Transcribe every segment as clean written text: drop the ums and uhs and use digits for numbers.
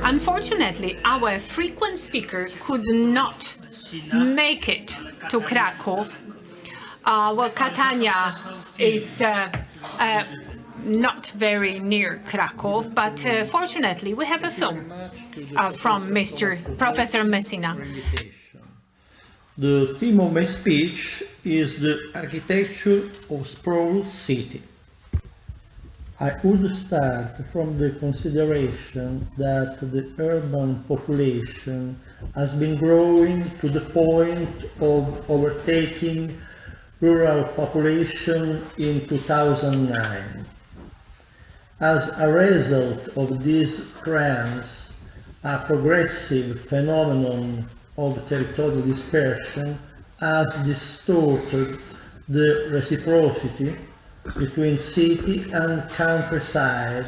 Unfortunately, our frequent speaker could not make it to Krakow. Well, Catania is not very near Krakow, but fortunately we have a film from Professor Messina. The theme of my speech is the architecture of Sprawl city. I would start from the consideration that the urban population has been growing to the point of overtaking rural population in 2009. As a result of these trends, a progressive phenomenon of territorial dispersion has distorted the reciprocity between city and countryside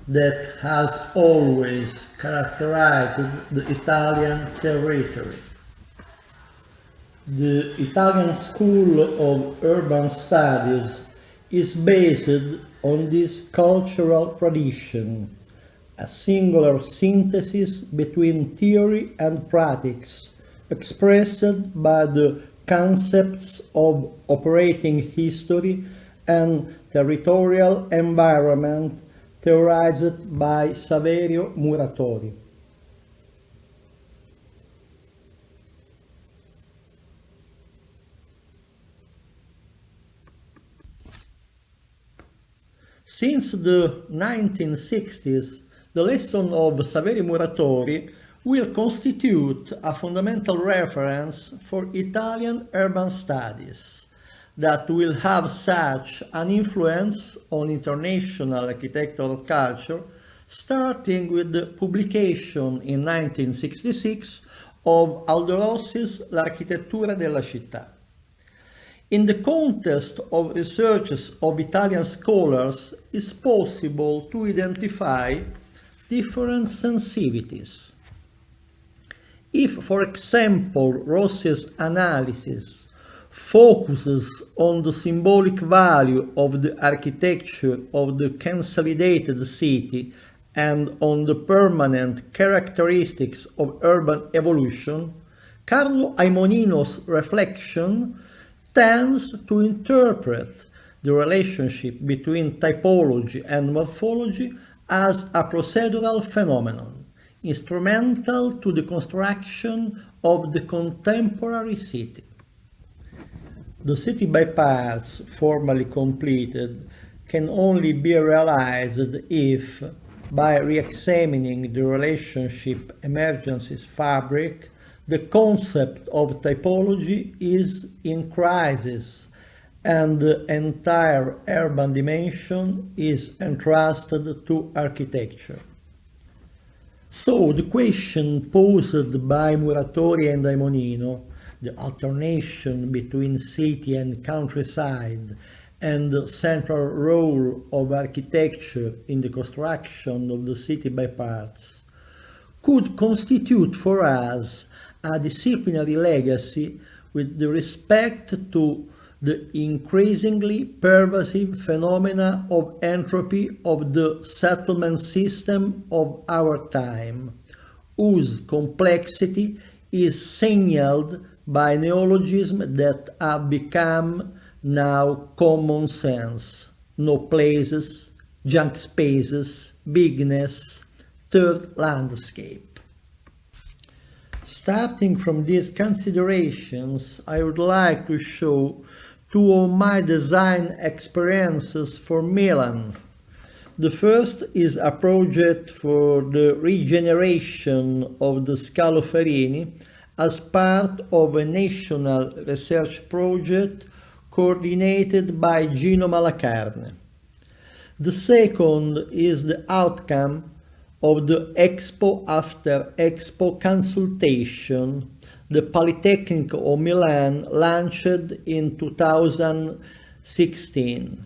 that has always characterized the Italian territory. The Italian School of Urban Studies is based on this cultural tradition, a singular synthesis between theory and practice, expressed by the concepts of operating history and territorial environment theorized by Saverio Muratori. Since the 1960s, the lesson of Saverio Muratori will constitute a fundamental reference for Italian urban studies that will have such an influence on international architectural culture, starting with the publication in 1966 of Aldo Rossi's L'Architettura della città. In the context of researches of Italian scholars, it's possible to identify different sensitivities. If, for example, Rossi's analysis focuses on the symbolic value of the architecture of the consolidated city and on the permanent characteristics of urban evolution, Carlo Aimonino's reflection tends to interpret the relationship between typology and morphology as a procedural phenomenon, instrumental to the construction of the contemporary city. The city by parts, formally completed, can only be realized if, by re-examining the relationship emergence's fabric, the concept of typology is in crisis and the entire urban dimension is entrusted to architecture. So the question posed by Muratori and Aimonino, the alternation between city and countryside, and the central role of architecture in the construction of the city by parts, could constitute for us a disciplinary legacy with respect to the increasingly pervasive phenomena of entropy of the settlement system of our time, whose complexity is signaled by neologisms that have become now common sense: no places, junk spaces, bigness, third landscape. Starting from these considerations, I would like to show two of my design experiences for Milan. The first is a project for the regeneration of the Scalo Ferrini as part of a national research project coordinated by Gino Malacarne. The second is the outcome of the Expo after Expo consultation the Politechniki of Milan launched in 2016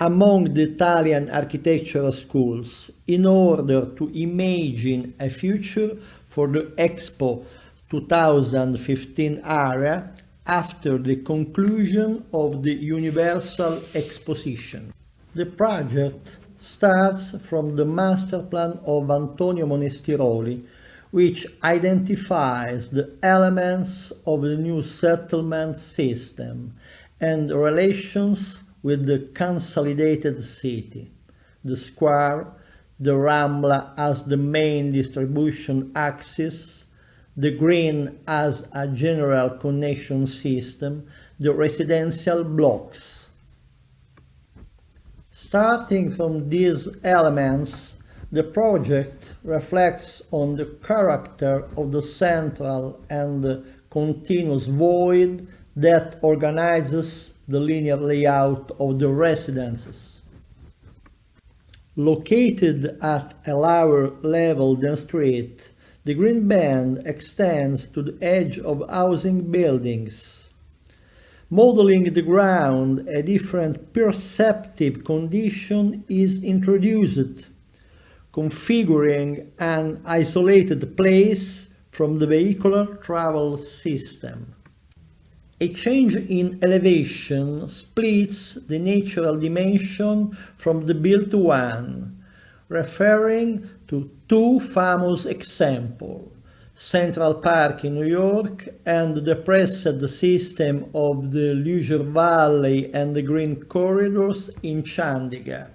among the Italian architectural schools in order to imagine a future for the Expo 2015 area after the conclusion of the Universal Exposition. The project starts from the master plan of Antonio Monestiroli, which identifies the elements of the new settlement system and relations with the consolidated city, the square, the Rambla as the main distribution axis, the green as a general connection system, the residential blocks. Starting from these elements, the project reflects on the character of the central and continuous void that organizes the linear layout of the residences. Located at a lower level than street, the green band extends to the edge of housing buildings. Modeling the ground, a different perceptive condition is introduced, configuring an isolated place from the vehicular travel system. A change in elevation splits the natural dimension from the built one, referring to two famous examples, Central Park in New York and the depressed system of the Leisure Valley and the Green Corridors in Chandigarh.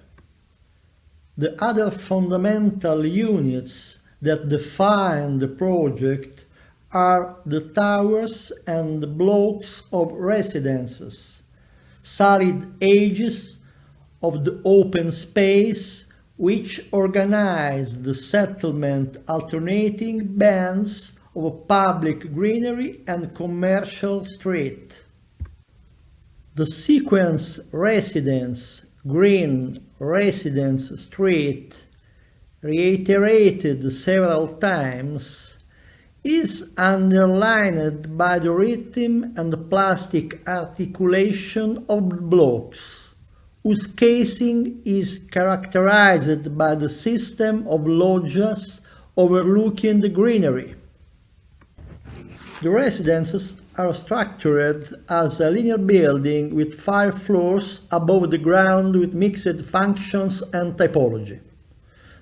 The other fundamental units that define the project are the towers and the blocks of residences, solid edges of the open space which organize the settlement alternating bands of public greenery and commercial street. The sequence residence, green, residence, street, reiterated several times, is underlined by the rhythm and the plastic articulation of blocks, whose casing is characterized by the system of loggias overlooking the greenery. The residences are structured as a linear building with 5 floors above the ground with mixed functions and typology.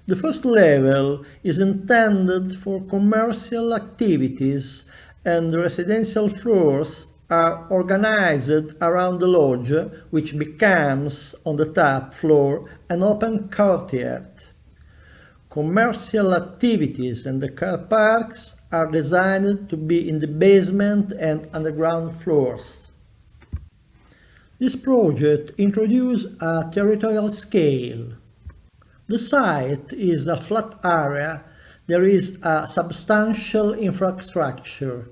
The first level is intended for commercial activities, and the residential floors are organized around the loggia, which becomes, on the top floor, an open courtyard. Commercial activities and the car parks are designed to be in the basement and underground floors. This project introduces a territorial scale. The site is a flat area. There is a substantial infrastructure,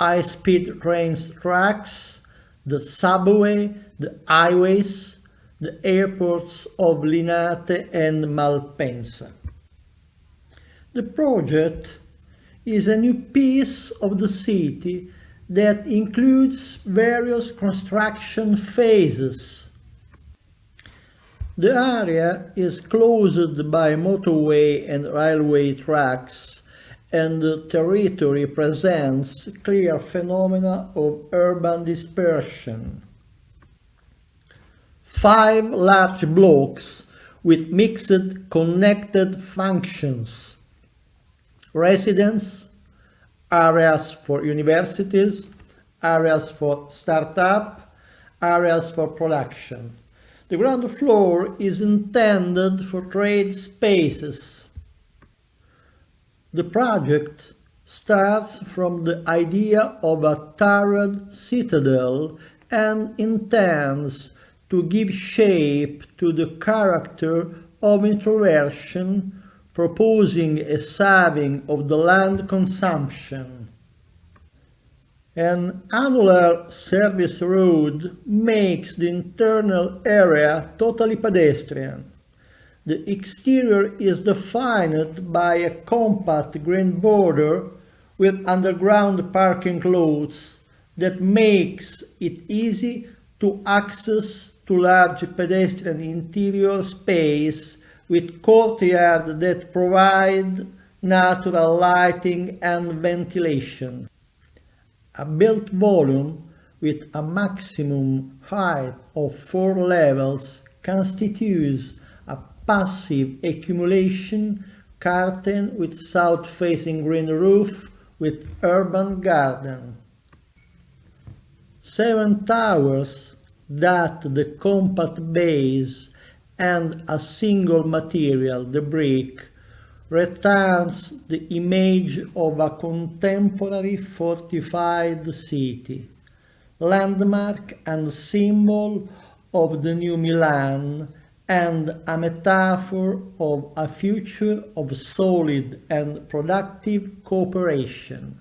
high-speed train tracks, the subway, the highways, the airports of Linate and Malpensa. The project is a new piece of the city that includes various construction phases. The area is closed by motorway and railway tracks, and the territory presents clear phenomena of urban dispersion. 5 large blocks with mixed connected functions: residence, areas for universities, areas for startup, areas for production. The ground floor is intended for trade spaces. The project starts from the idea of a turret citadel and intends to give shape to the character of introversion, proposing a saving of the land consumption. An annular service road makes the internal area totally pedestrian. The exterior is defined by a compact green border with underground parking lots that makes it easy to access to large pedestrian interior space with courtyards that provide natural lighting and ventilation. A built volume with a maximum height of 4 levels constitutes a passive accumulation curtain with south-facing green roof with urban garden. 7 towers that the compact base and a single material, the brick, returns the image of a contemporary fortified city, landmark and symbol of the new Milan, and a metaphor of a future of solid and productive cooperation.